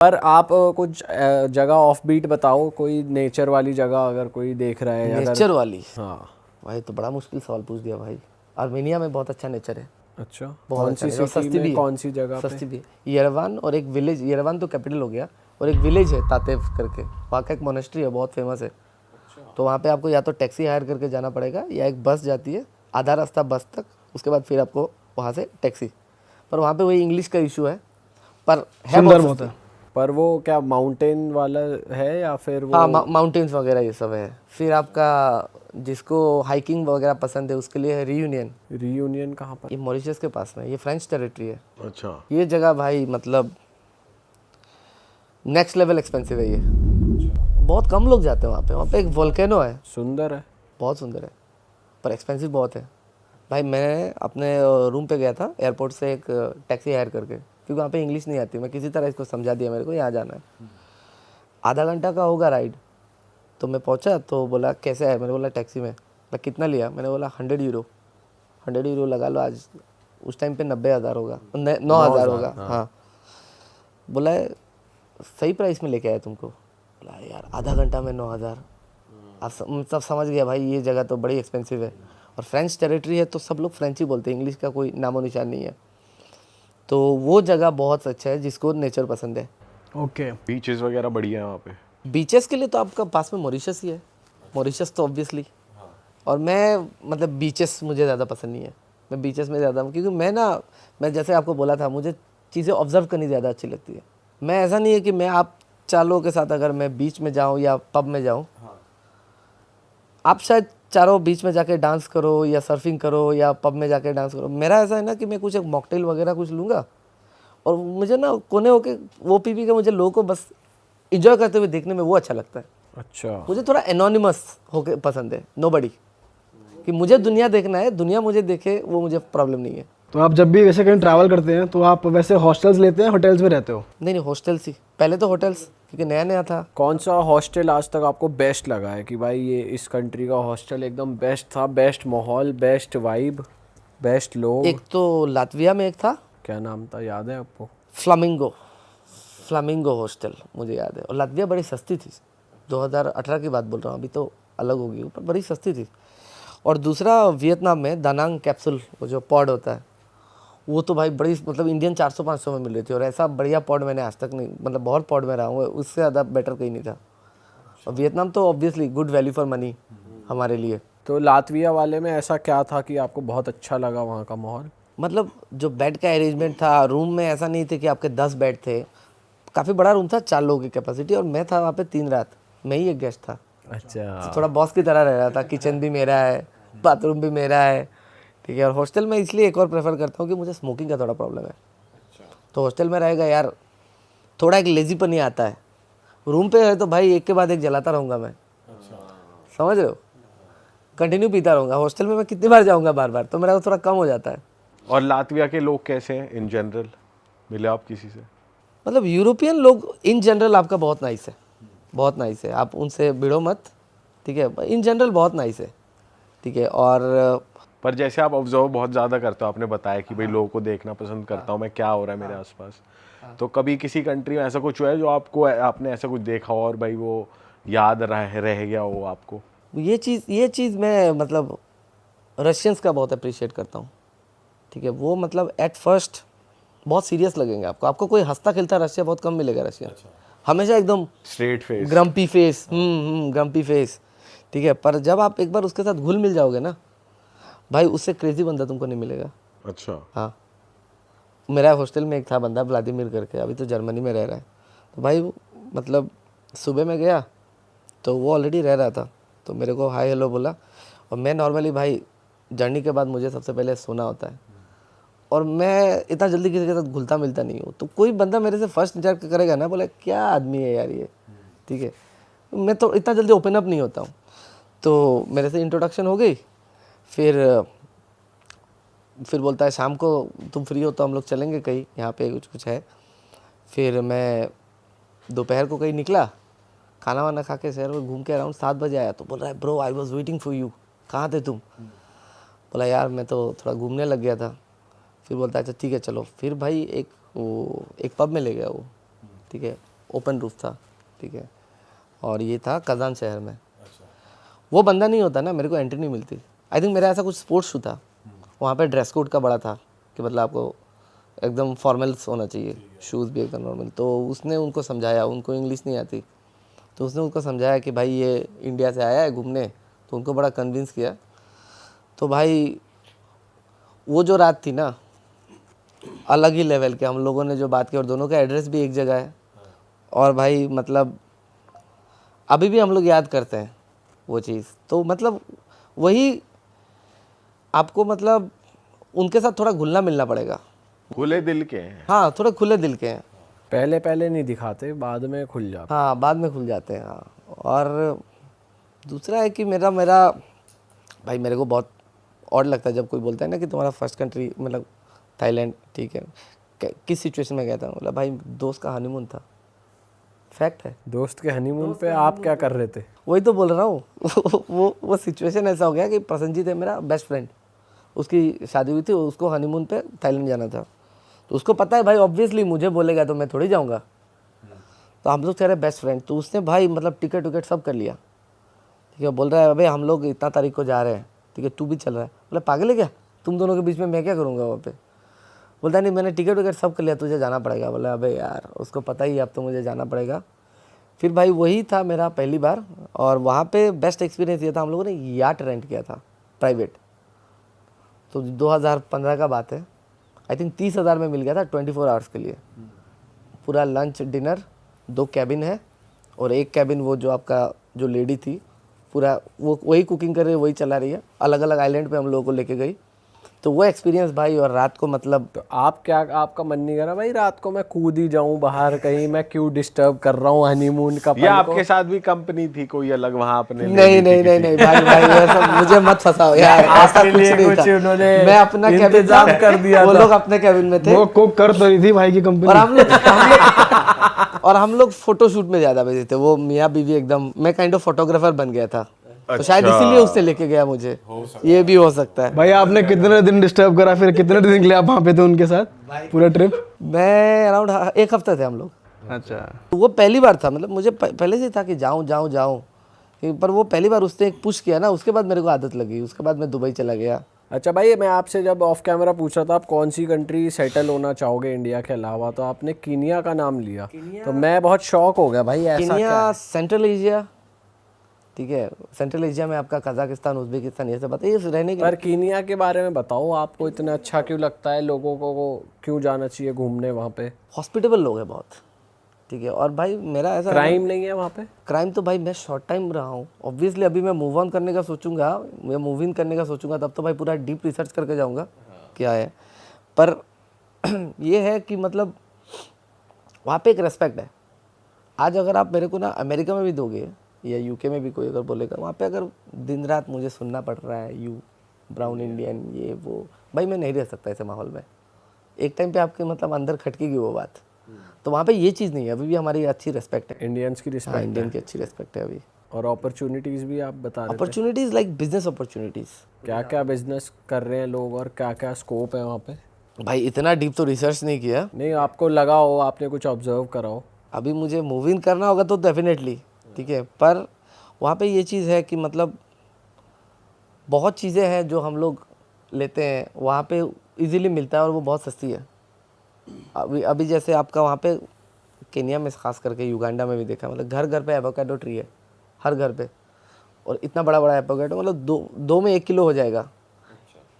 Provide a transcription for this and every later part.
पर आप कुछ जगह ऑफ बीट बताओ, कोई नेचर वाली जगह अगर कोई देख रहा है नेचर वाली? हाँ भाई तो बड़ा मुश्किल सवाल पूछ दिया भाई। आर्मेनिया में बहुत अच्छा नेचर है। अच्छा, बहुत कौन अच्छा सी नेचर, और सिटी सस्ती में, भी है। कौन सी जगह पे? सस्ती भी है। यरेवान और एक विलेज, यरेवान तो कैपिटल हो गया, और एक विलेज है तातेव करके, वहाँ का एक मोनेस्ट्री है, बहुत फेमस है। तो वहाँ पे आपको या तो टैक्सी हायर करके जाना पड़ेगा, या एक बस जाती है आधा रास्ता बस तक, उसके बाद फिर आपको वहाँ से टैक्सी। पर वहाँ पे वही इंग्लिश का इशू है, पर है सुंदर बहुत बहुत सस्ती। है। पर वो क्या माउंटेन वाला है या फिर वो? हाँ, माउंटेन्स वगैरह ये सब है। फिर आपका जिसको हाइकिंग वगैरह पसंद है उसके लिए है रियूनियन। रियूनियन कहाँ पर? ये मॉरिशस के पास में है, ये फ्रेंच टेरिटरी है। अच्छा। ये जगह भाई मतलब नेक्स्ट लेवल एक्सपेंसिव है ये। बहुत कम लोग जाते हैं वहाँ पे। वहाँ पे एक वोल्केनो है, सुंदर है। बहुत सुंदर है, पर एक्सपेंसिव बहुत है। भाई मैं अपने रूम पे गया था एयरपोर्ट से एक टैक्सी हायर करके, क्योंकि वहाँ पे इंग्लिश नहीं आती। मैं किसी तरह इसको समझा दिया मेरे को यहाँ जाना है। आधा घंटा का होगा राइड। तो मैं पहुँचा तो बोला कैसे आया, मैंने बोला टैक्सी में। बोला कितना लिया, मैंने बोला 100 यूरो। 100 यूरो लगा लो आज, उस टाइम पे 90,000 होगा, 9,000 होगा। हाँ। बोला सही प्राइस में लेके आया तुमको। बोला यार आधा घंटा में 9,000। आप सब समझ गया भाई ये जगह तो बड़ी एक्सपेंसिव है, और फ्रेंच टेरिटरी है तो सब लोग फ्रेंच ही बोलते हैं, इंग्लिश का कोई नामो निशान नहीं है। तो वो जगह बहुत अच्छा है जिसको नेचर पसंद है। ओके। बीचेस वगैरह बढ़िया है वहाँ पे? बीचेस के लिए तो आपका पास में मॉरिशस ही है। मॉरिशस तो ऑब्वियसली। और मैं मतलब बीचेस मुझे ज़्यादा पसंद नहीं है। मैं बीचेस में ज़्यादा, क्योंकि मैं जैसे आपको बोला था, मुझे चीज़ें ऑब्जर्व करनी ज़्यादा अच्छी लगती है। मैं ऐसा नहीं है कि मैं आप चारों के साथ अगर मैं बीच में जाऊँ या पब में जाऊँ, आप शायद चारों बीच में जाके डांस करो या सर्फिंग करो या पब में जाके डांस करो। मेरा ऐसा है ना कि मैं कुछ एक मॉकटेल वगैरह कुछ लूँगा, और मुझे ना कोने होके वो पी के मुझे लोगों को बस इंजॉय करते हुए देखने में वो अच्छा लगता है। अच्छा। मुझे थोड़ा एनोनिमस होके पसंद है, नोबडी, कि मुझे दुनिया देखना है, दुनिया मुझे देखे, वो मुझे प्रॉब्लम नहीं है। तो आप जब भी वैसे कहीं ट्रैवल करते हैं तो आप वैसे हॉस्टल्स लेते हैं, होटल्स में रहते हो? नहीं नहीं, हॉस्टल्स ही। पहले तो होटल्स, क्योंकि नया नया था। कौन सा हॉस्टल आज तक आपको बेस्ट लगा है कि भाई ये इस कंट्री का हॉस्टल एकदम बेस्ट था, बेस्ट माहौल, बेस्ट वाइब, बेस्ट लोग? एक तो लातविया में एक था, क्या नाम था, याद है आपको? फ्लामिंगो। फ्लामिंगो हॉस्टल मुझे याद है। और लातविया बड़ी सस्ती थी, 2018 की बात बोल रहा हूँ, अभी तो अलग होगी, पर बड़ी सस्ती थी। और दूसरा वियतनाम में दानांग कैप्सूल, वो जो पॉड होता है, वो तो भाई बड़ी मतलब इंडियन 400-500 में मिल रही थी। और ऐसा बढ़िया पॉड मैंने आज तक नहीं, मतलब बहुत पॉड में रहा हूँ, उससे ज़्यादा बेटर कहीं नहीं था। और वियतनाम तो obviously good value for money हमारे लिए। तो लातविया वाले में ऐसा क्या था कि आपको बहुत अच्छा लगा वहाँ का माहौल? मतलब जो बेड का अरेंजमेंट था, रूम में ऐसा नहीं थे कि आपके 10 बेड थे। काफ़ी बड़ा रूम था, 4 लोगों की कैपेसिटी, और मैं था वहाँ पे 3 रात, मैं ही एक गेस्ट था। अच्छा। तो थोड़ा बॉस की तरह रह रहा था। किचन भी मेरा है, बाथरूम भी मेरा है, ठीक है। और हॉस्टल में इसलिए एक और प्रेफर करता हूँ कि मुझे स्मोकिंग का थोड़ा प्रॉब्लम है। तो हॉस्टल में रहेगा यार, थोड़ा एक लेजीपन ही आता है। रूम पे है तो भाई एक के बाद एक जलाता रहूँगा मैं। समझ रहे हो, कंटिन्यू पीता रहूँगा। हॉस्टल में मैं कितनी बार जाऊँगा बार बार, तो मेरा थोड़ा कम हो जाता है। और लातविया के लोग कैसे हैं इन जनरल, मिले आप किसी से? मतलब यूरोपियन लोग इन जनरल आपका बहुत नाइस है, बहुत नाइस है। आप उनसे भिड़ो मत, ठीक है। इन जनरल बहुत नाइस है, ठीक है। और पर जैसे आप ऑब्जर्व बहुत ज़्यादा करते हो, आपने बताया कि भाई लोगों को देखना पसंद करता हूँ मैं, क्या हो रहा है मेरे आसपास। तो कभी किसी कंट्री में ऐसा कुछ हुआ है जो आपने ऐसा कुछ देखा हो और भाई वो याद रह गया हो आपको? ये चीज़ मैं मतलब रशियंस का बहुत अप्रिशिएट करता हूँ, ठीक है। वो मतलब एट फर्स्ट बहुत सीरियस लगेंगे आपको। आपको कोई हंसता खेलता रशिया बहुत कम मिलेगा। रशिया हमेशा एकदम straight face, grumpy face, grumpy face, ठीक है। पर जब आप एक बार उसके साथ घुल मिल जाओगे ना भाई, उससे क्रेजी बंदा तुमको नहीं मिलेगा। अच्छा। हाँ, मेरा हॉस्टल में एक था बंदा व्लादिमीर करके, अभी तो जर्मनी में रह रहा है। तो भाई मतलब सुबह में गया तो वो ऑलरेडी रह रहा था, तो मेरे को हाय हेलो बोला। और मैं नॉर्मली भाई जर्नी के बाद मुझे सबसे पहले सोना होता है, और मैं इतना जल्दी किसी के साथ घुलता मिलता नहीं हूँ। तो कोई बंदा मेरे से फर्स्ट इंटरेक्ट करेगा ना, बोले क्या आदमी है यार ये, ठीक है। मैं तो इतना जल्दी ओपन अप नहीं होता हूँ। तो मेरे से इंट्रोडक्शन हो गई। फिर बोलता है शाम को तुम फ्री हो तो हम लोग चलेंगे कहीं, यहाँ पे कुछ है। फिर मैं दोपहर को कहीं निकला, खाना वाना खा के शहर में घूम के अराउंड 7 बजे आया। तो बोल रहा है bro I was waiting for you, कहाँ थे तुम? बोला यार मैं तो थोड़ा घूमने लग गया था। फिर बोलता है अच्छा ठीक है चलो। फिर भाई एक पब में ले गया वो, ठीक है। ओपन रूफ था, ठीक है, और ये था कजान शहर में। वो बंदा नहीं होता ना, मेरे को एंट्री नहीं मिलती। आई थिंक मेरा ऐसा कुछ स्पोर्ट्स शू था, वहाँ पे ड्रेस कोड का बड़ा था कि मतलब आपको एकदम फॉर्मल्स होना चाहिए, शूज़ भी एकदम नॉर्मल। तो उसने उनको समझाया, उनको इंग्लिश नहीं आती, तो उसने उनको समझाया कि भाई ये इंडिया से आया है घूमने, तो उनको बड़ा कन्विंस किया। तो भाई वो जो रात थी ना, अलग ही लेवल के हम लोगों ने जो बात की, और दोनों का एड्रेस भी एक जगह है, और भाई मतलब अभी भी हम लोग याद करते हैं वो चीज़। तो मतलब वही आपको मतलब उनके साथ थोड़ा घुलना मिलना पड़ेगा। खुले दिल के हैं। हाँ, थोड़ा खुले दिल के हैं। पहले नहीं दिखाते, बाद में खुल जाते। हाँ, बाद में खुल जाते हैं। हाँ, और दूसरा है कि मेरा भाई मेरे को बहुत ऑड लगता है जब कोई बोलता है ना कि तुम्हारा फर्स्ट कंट्री मतलब थाईलैंड, ठीक है, किस सिचुएशन में गया था? मतलब भाई दोस्त का हनीमून था, फैक्ट है। दोस्त के हनीमून पे आप क्या कर रहे थे? वही तो बोल रहा हूँ वो सिचुएशन ऐसा हो गया कि प्रसन्नजीत है मेरा बेस्ट फ्रेंड, उसकी शादी हुई थी, उसको हनीमून पे थाईलैंड जाना था, तो उसको पता है भाई ऑब्वियसली मुझे बोलेगा तो मैं थोड़ी जाऊँगा, तो हम लोग कह रहे बेस्ट फ्रेंड। तो उसने भाई मतलब टिकट विकेट सब कर लिया, ठीक है, बोल रहा है भाई हम लोग इतना तारीख को जा रहे हैं, ठीक है, तू भी चल रहा है। बोला पागल है क्या, तुम दोनों के बीच में मैं क्या करूँगा वहाँ पे? बोलता नहीं मैंने टिकट विकेट सब कर लिया, तुझे जाना पड़ेगा। बोला अबे यार उसको पता ही है अब तो मुझे जाना पड़ेगा। फिर भाई वही था मेरा पहली बार, और वहाँ पे बेस्ट एक्सपीरियंस ये था, हम लोगों ने याट रेंट किया था प्राइवेट, तो 2015 का बात है। आई थिंक 30,000 में मिल गया था 24 आवर्स के लिए, पूरा लंच डिनर, 2 कैबिन है, और एक कैबिन वो जो आपका जो लेडी थी पूरा वो वही कुकिंग कर रही है, वही चला रही है, अलग अलग आइलैंड पे हम लोगों को लेके गई। तो वो एक्सपीरियंस भाई, और रात को मतलब तो आपका मन नहीं करा भाई रात को मैं कूद ही जाऊं बाहर कहीं, मैं क्यों डिस्टर्ब कर रहा हूँ हनीमून का पल या को? आपके साथ भी कंपनी थी कोई अलग वहाँ अपने? नहीं भाई ऐसा मुझे मत फंसाओ यार, ऐसा आपके कुछ लिए नहीं कुछ था। उन्होंने मैं अपना कैबिन इंतजाम कर दिया वो था। लोग अपने कैबिन में थे, वो कुक कर तो रही थी भाई की कंपनी। और हम लोग फोटोशूट में ज्यादा बिजी थे। वो मियाँ बीवी एकदम, मैं काइंड ऑफ फोटोग्राफर बन गया था, तो शायद इसीलिए उससे लेके गया मुझे, ये भी हो सकता है। भाई आपने कितने दिन डिस्टर्ब करा, फिर कितने दिन के लिए आप वहाँ पे थे उनके साथ पूरा ट्रिप? मैं अराउंड 1 हफ्ते थे हम लोग। अच्छा, तो वो पहली बार था, मतलब मुझे पहले से था कि जाऊं, पर वो पहली बार उसने एक पुश किया ना, उसके बाद मेरे को आदत लगी, उसके बाद मैं दुबई चला गया। अच्छा भाई, मैं आपसे जब ऑफ कैमरा पूछ रहा था आप कौन सी कंट्री सेटल होना चाहोगे इंडिया के अलावा, तो आपने कीनिया का नाम लिया, तो मैं बहुत शॉक हो गया भाई, ऐसा क्या कीनिया है? सेंट्रल एशिया, ठीक है, सेंट्रल एशिया में आपका कजाकिस्तान, उज्बेकिस्तान, ये सब बताइए रहने के। पर कीनिया के बारे में बताओ, आपको इतना अच्छा क्यों लगता है, लोगों को क्यों जाना चाहिए घूमने वहाँ पे? हॉस्पिटेबल लोग हैं बहुत, ठीक है, और भाई मेरा ऐसा क्राइम नहीं है वहाँ पे? क्राइम तो भाई मैं शॉर्ट टाइम रहा हूँ, ऑब्वियसली अभी मैं मूव ऑन करने का सोचूंगा, मैं मूव इन करने का सोचूंगा, तब तो भाई पूरा डीप रिसर्च करके जाऊँगा क्या है। पर ये है कि मतलब वहाँ पे एक रेस्पेक्ट है। आज अगर आप मेरे को ना अमेरिका में भी दोगे या यूके में भी कोई अगर बोलेगा, वहाँ पे अगर दिन रात मुझे सुनना पड़ रहा है यू ब्राउन इंडियन ये वो, भाई मैं नहीं रह सकता ऐसे माहौल में। एक टाइम पे आपके मतलब अंदर खटकेगी वो बात, तो वहाँ पे ये चीज़ नहीं है। अभी भी हमारी अच्छी रेस्पेक्ट है, इंडियंस की हाँ रिस्पेक्ट इंडियन की अच्छी रेस्पेक्ट है अभी। और अपॉर्चुनिटीज़ भी आप बता रहे थे, अपॉर्चुनिटीज़ लाइक बिजनेस अपॉर्चुनिटीज़। क्या क्या बिजनेस कर रहे हैं लोग और क्या क्या स्कोप है वहाँ पे? भाई इतना डीप तो रिसर्च नहीं किया, नहीं, आपको लगा हो, आपने कुछ ऑब्जर्व करा हो? अभी मुझे मूव इन करना होगा तो डेफिनेटली, ठीक है, पर वहाँ पे ये चीज़ है कि मतलब बहुत चीज़ें हैं जो हम लोग लेते हैं वहाँ पे इजीली मिलता है और वो बहुत सस्ती है। अभी जैसे आपका वहाँ पे केनिया में खास करके, युगांडा में भी देखा, मतलब घर घर पे एवोकाडो ट्री है, हर घर पे, और इतना बड़ा बड़ा एवोकाडो, मतलब दो में 1 किलो हो जाएगा।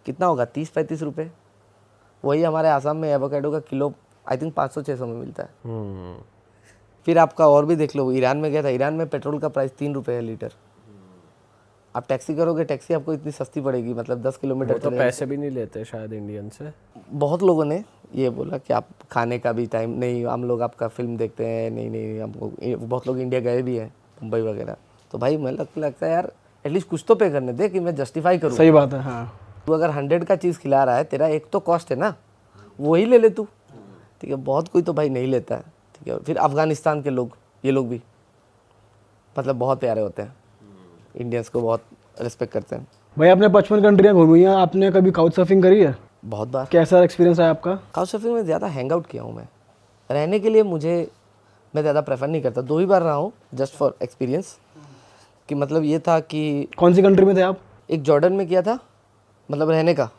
कितना होगा, 30-35 रुपये। वही हमारे आसाम में एवोकाडो का किलो आई थिंक 500-600 में मिलता है। फिर आपका और भी देख लो, ईरान में गया था, ईरान में पेट्रोल का प्राइस 3 रुपये है लीटर। आप टैक्सी करोगे, टैक्सी आपको इतनी सस्ती पड़ेगी, मतलब 10 किलोमीटर तो पैसे भी नहीं लेते शायद इंडियन से। बहुत लोगों ने ये बोला कि आप खाने का भी टाइम नहीं, हम लोग आपका फिल्म देखते हैं, नहीं हमको, बहुत लोग इंडिया गए भी हैं, मुंबई वगैरह। तो भाई मैं लगता है यार एटलीस्ट कुछ तो पे करने दे कि मैं जस्टिफाई करूँ। सही बात है। हाँ, तू अगर 100 का चीज़ खिला रहा है, तेरा एक तो कॉस्ट है ना, वही ले ले तू, ठीक है। बहुत कोई तो भाई नहीं लेता है, ठीक है। फिर अफगानिस्तान के लोग, ये लोग भी मतलब बहुत प्यारे होते हैं, इंडियंस को बहुत रिस्पेक्ट करते हैं। भाई आपने 55 कंट्रियाँ घूमी हैं, आपने कभी काउच सर्फिंग करी है? बहुत बार। कैसा एक्सपीरियंस है आपका? काउच सर्फिंग में ज़्यादा हैंग आउट किया हूँ मैं। रहने के लिए मुझे मैं ज़्यादा प्रेफर नहीं करता। 2 ही बार रहा हूँ जस्ट फॉर एक्सपीरियंस, कि मतलब ये था कि कौन सी कंट्री में थे आप? एक जॉर्डन में किया था, मतलब रहने का,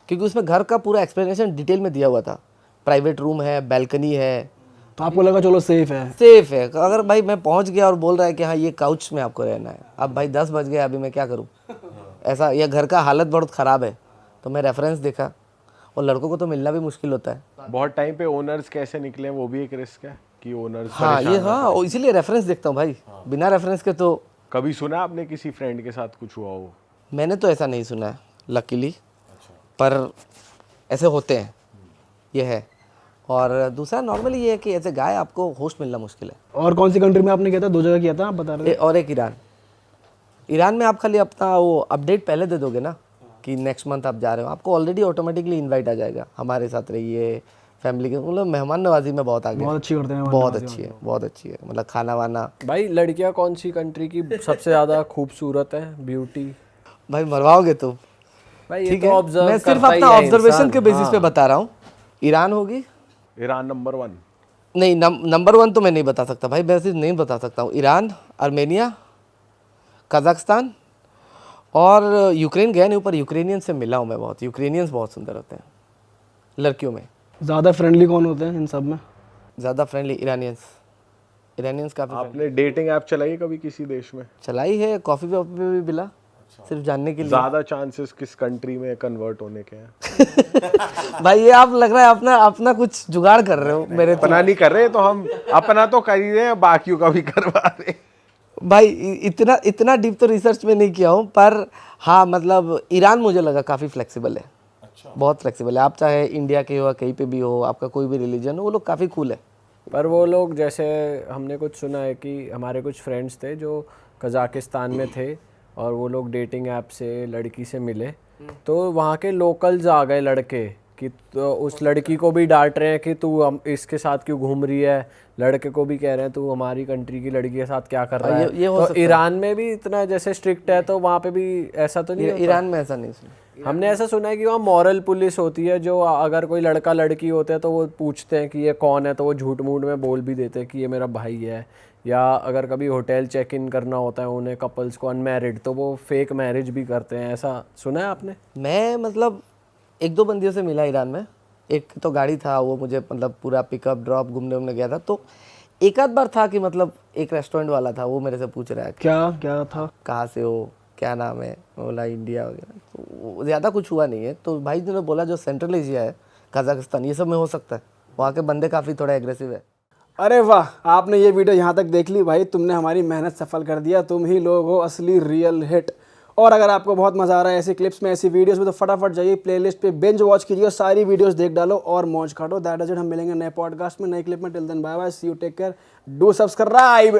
क्योंकि उसमें घर का पूरा एक्सप्लेनेशन डिटेल में दिया हुआ था। प्राइवेट रूम है, बैल्कनी है, तो आपको लगा चलो सेफ है। सेफ है। अगर भाई मैं पहुंच गया और बोल रहा है कि हाँ ये काउच में आपको रहना है, अब भाई 10 बज गए, अभी मैं क्या करूं ऐसा, या घर का हालत बहुत ख़राब है, तो मैं रेफरेंस देखा, और लड़कों को तो मिलना भी मुश्किल होता है। बहुत टाइम पे ओनर्स कैसे निकले वो भी एक रिस्क है कि ओनर्स हाँ ये, हाँ इसीलिए रेफरेंस देखता हूँ भाई, बिना रेफरेंस के तो। कभी सुना आपने किसी फ्रेंड के साथ कुछ हुआ हो? मैंने तो ऐसा नहीं सुना है लकीली, पर ऐसे होते हैं, ये है। और दूसरा नॉर्मली ये है कि ऐसे गाय आपको होस्ट मिलना मुश्किल है। और कौन सी कंट्री में आपने किया था? 2 जगह किया था आप बता रहे थे। और एक ईरान। ईरान में आप खाली अपना वो अपडेट पहले दे दोगे ना कि नेक्स्ट मंथ आप जा रहे हो, आपको ऑलरेडी ऑटोमेटिकली इनवाइट आ जाएगा, हमारे साथ रहिए, फैमिली के, मतलब मेहमान नवाजी में बहुत आगे। बहुत अच्छी करते हैं। बहुत अच्छी है, बहुत अच्छी है, मतलब खाना वाना। भाई लड़कियां कौन सी कंट्री की सबसे ज़्यादा खूबसूरत है, ब्यूटी? भाई मरवाओगे तुम। भाई ये ठीक तो है, ऑब्जर्व मैं सिर्फ करता ही अपना है ऑब्जर्वेशन इंसान। के बेसिस हाँ। पे बता रहा हूँ। ईरान होगी, ईरान नंबर 1? नहीं नंबर 1 तो मैं नहीं बता सकता भाई, मैं सिर्फ नहीं बता सकता हूँ। ईरान, आर्मेनिया, कजाकिस्तान और यूक्रेन गया नहीं, ऊपर यूक्रेनियन से मिला हूँ मैं बहुत। यूक्रेनियंस बहुत सुंदर होते हैं लड़कियों में। ज़्यादा फ्रेंडली कौन होते हैं इन सब में? ज़्यादा फ्रेंडली ईरानियंस काफ़ी आपने डेटिंग ऐप चलाई है कभी किसी देश में? चलाई है, कॉफ़ी पे भी मिला, सिर्फ जानने के लिए। ज्यादा चांसेस किस कंट्री में कन्वर्ट होने के हैं? भाई ये आप लग रहा है अपना अपना कुछ जुगाड़ कर रहे हो मेरे तो। अपना नहीं कर रहे तो हम अपना तो कर ही रहे हैं, बाकियों का भी करवा रहे हैं। भाई इतना डीप तो रिसर्च में नहीं किया हूँ, पर हाँ मतलब ईरान मुझे लगा काफ़ी फ्लेक्सिबल है। बहुत फ्लेक्सिबल है, आप चाहे इंडिया के हो, कहीं पे भी हो, आपका कोई भी रिलीजन हो, वो लोग काफ़ी कूल है। पर वो लोग, जैसे हमने कुछ सुना है कि हमारे कुछ फ्रेंड्स थे जो कजाकिस्तान में थे और वो लोग डेटिंग ऐप से लड़की से मिले, तो वहाँ के लोकल्स आ गए लड़के कि तो उस लड़की को भी डांट रहे हैं कि तू इसके साथ क्यों घूम रही है, लड़के को भी कह रहे हैं तू हमारी कंट्री की लड़की के साथ क्या कर रहा है। ये हो तो सकता है। ईरान में भी इतना जैसे स्ट्रिक्ट है, तो वहाँ पे भी ऐसा तो नहीं होता? ईरान में ऐसा नहीं सुना। हमने ऐसा सुना है कि वहाँ मॉरल पुलिस होती है, जो अगर कोई लड़का लड़की होते हैं तो वो पूछते हैं कि ये कौन है, तो वो झूठ मूठ में बोल भी देते हैं कि ये मेरा भाई है। या अगर कभी होटल चेक इन करना होता है उन्हें, कपल्स को अनमैरिड, तो वो फेक मैरिज भी करते हैं। ऐसा सुना है आपने? मैं मतलब 1-2 बंदियों से मिला ईरान में। एक तो गाड़ी था, वो मुझे मतलब पूरा पिकअप ड्रॉप घूमने उमने गया था, तो एक आध बार था कि मतलब एक रेस्टोरेंट वाला था, वो मेरे से पूछ रहा है कि क्या था? कहाँ से हो, क्या नाम है, मैं बोला इंडिया वगैरह। तो ज़्यादा कुछ हुआ नहीं है। तो भाई ने बोला जो सेंट्रल एशिया है, कजाकिस्तान, ये सब में हो सकता है, वहाँ के बंदे काफ़ी थोड़ा एग्रेसिव है। अरे वाह, आपने ये वीडियो यहाँ तक देख ली भाई, तुमने हमारी मेहनत सफल कर दिया। तुम ही लोग हो असली रियल हिट। और अगर आपको बहुत मज़ा आ रहा है ऐसी क्लिप्स में, ऐसी वीडियोस में, तो फटाफट जाइए प्लेलिस्ट पे, बिंज वॉच कीजिए, सारी वीडियोस देख डालो और मौज काटो। That is it. हम मिलेंगे नए पॉडकास्ट में, नए क्लिप में। Till then bye bye, see you, take care, do subscribe.